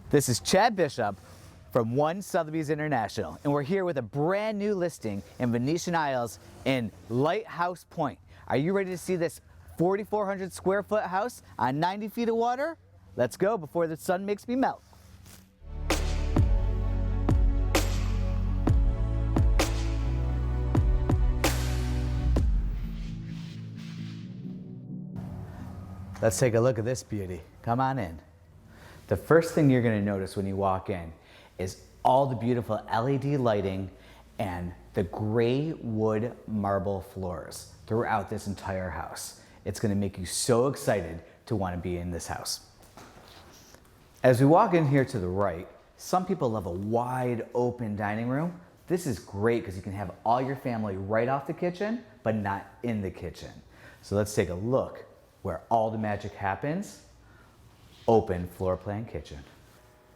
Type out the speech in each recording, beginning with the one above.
This is Chad Bishop from One Sotheby's International, and we're here with a brand new listing in Venetian Isles in Lighthouse Point. Are you ready to see this 4,400 square foot house on 90 feet of water? Let's go before the sun makes me melt. Let's take a look at this beauty. Come on in. The first thing you're going to notice when you walk in is all the beautiful LED lighting and the gray wood marble floors throughout this entire house. It's going to make you so excited to want to be in this house. As we walk in here to the right, some people love a wide open dining room. This is great because you can have all your family right off the kitchen, but not in the kitchen. So let's take a look where all the magic happens. Open floor plan kitchen.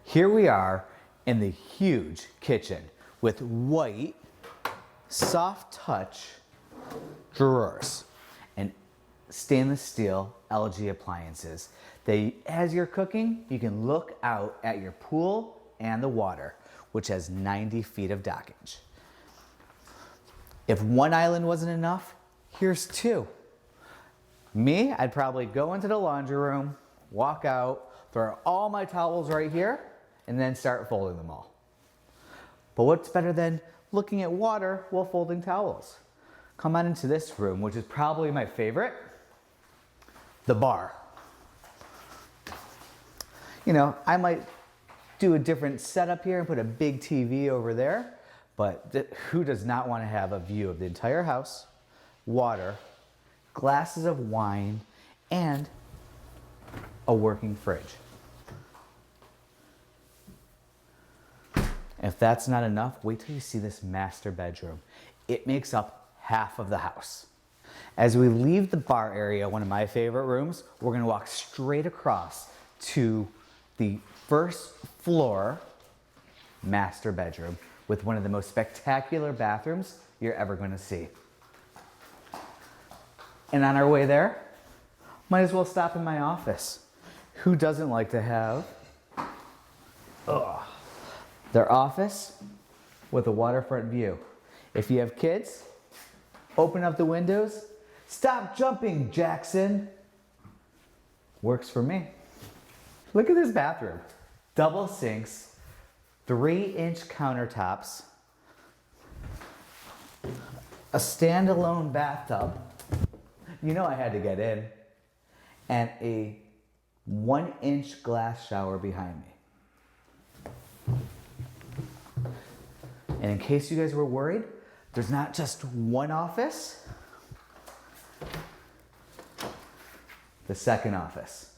Here we are in the huge kitchen with white, soft touch drawers and stainless steel LG appliances. As you're cooking, you can look out at your pool and the water, which has 90 feet of dockage. If one island wasn't enough, here's two. Me, I'd probably go into the laundry room, walk out, throw all my towels right here, and then start folding them all. But what's better than looking at water while folding towels? Come on into this room, which is probably my favorite, the bar. You know, I might do a different setup here and put a big TV over there, but who does not want to have a view of the entire house, water, glasses of wine, and a working fridge. If that's not enough, wait till you see this master bedroom. It makes up half of the house. As we leave the bar area, one of my favorite rooms, we're gonna walk straight across to the first floor master bedroom with one of the most spectacular bathrooms you're ever gonna see. And on our way there, might as well stop in my office. Who doesn't like to have their office with a waterfront view? If you have kids, open up the windows. Stop jumping, Jackson. Works for me. Look at this bathroom. Double sinks, 3-inch countertops, a standalone bathtub. You know I had to get in. And a 1-inch glass shower behind me. And in case you guys were worried, there's not just one office. The second office.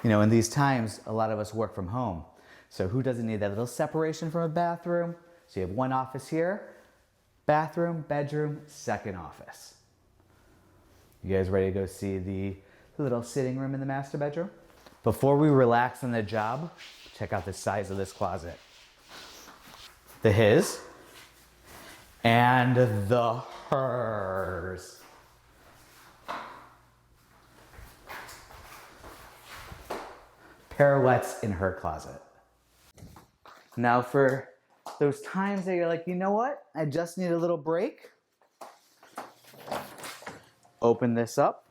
You know, in these times, a lot of us work from home. So who doesn't need that little separation from a bathroom? So you have one office here, bathroom, bedroom, second office. You guys ready to go see the little sitting room in the master bedroom? Before we relax on the job, check out the size of this closet. The his and the hers. Pirouettes in her closet. Now for those times that you're like, you know what? I just need a little break. Open this up.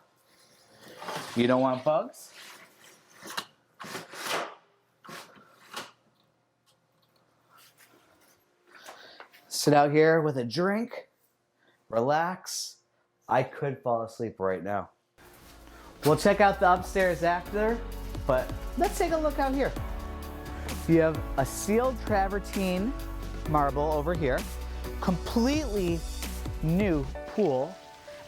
You don't want bugs? Sit out here with a drink, relax. I could fall asleep right now. We'll check out the upstairs after, but let's take a look out here. You have a sealed travertine marble over here, completely new pool,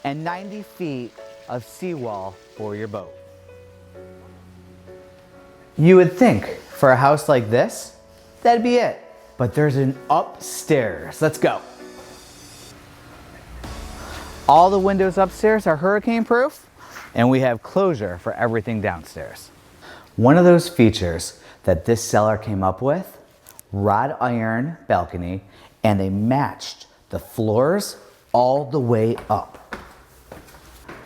and 90 feet of seawall for your boat. You would think for a house like this, that'd be it. But there's an upstairs. Let's go. All the windows upstairs are hurricane proof, and we have closure for everything downstairs. One of those features that this seller came up with, wrought iron balcony, and they matched the floors all the way up.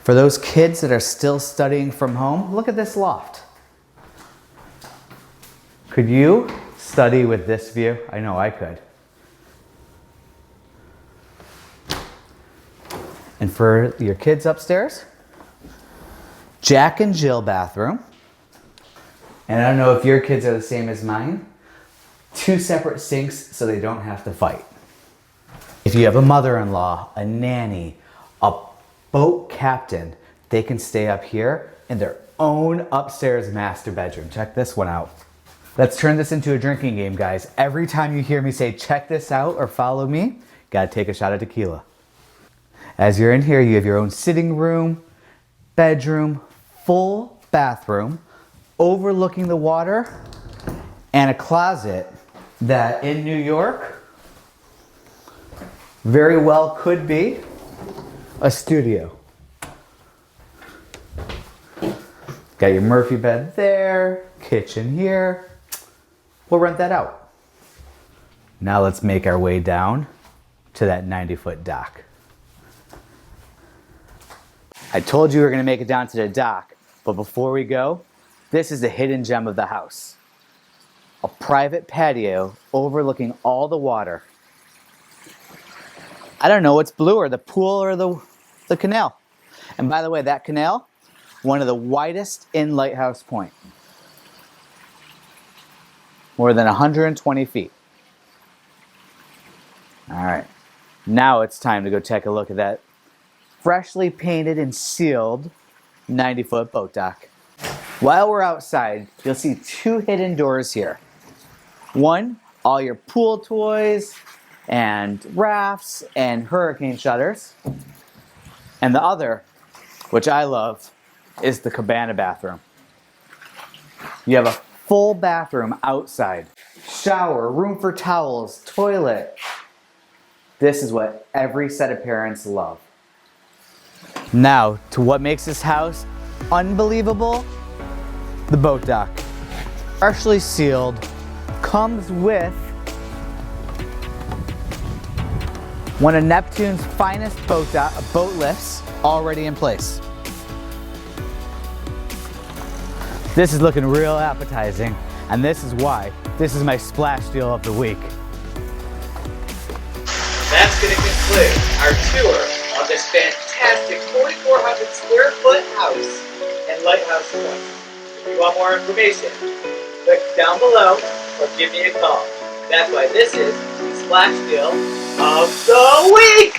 For those kids that are still studying from home, look at this loft. Could you study with this view? I know I could. And for your kids upstairs, Jack and Jill bathroom. And I don't know if your kids are the same as mine. 2 separate sinks so they don't have to fight. If you have a mother-in-law, a nanny, a boat captain, they can stay up here in their own upstairs master bedroom. Check this one out. Let's turn this into a drinking game, guys. Every time you hear me say, check this out or follow me, gotta take a shot of tequila. As you're in here, you have your own sitting room, bedroom, full bathroom, overlooking the water, and a closet that in New York very well could be a studio. Got your Murphy bed there, kitchen here. We'll rent that out. Now let's make our way down to that 90-foot dock. I told you we were gonna make it down to the dock, but before we go, this is the hidden gem of the house. A private patio overlooking all the water. I don't know what's bluer, the pool or the canal. And by the way, that canal, one of the widest in Lighthouse Point. More than 120 feet. All right, now it's time to go take a look at that freshly painted and sealed 90-foot boat dock. While we're outside, you'll see 2 hidden doors here. One, all your pool toys and rafts and hurricane shutters. And the other, which I love, is the cabana bathroom. You have a full bathroom outside. Shower, room for towels, toilet. This is what every set of parents love. Now, to what makes this house unbelievable, the boat dock. Freshly sealed, comes with one of Neptune's finest boat lifts already in place. This is looking real appetizing, and this is why this is my splash deal of the week. That's going to conclude our tour of this fantastic 4,400 square foot house in Lighthouse Point. If you want more information, click down below or give me a call. That's why this is the splash deal of the week!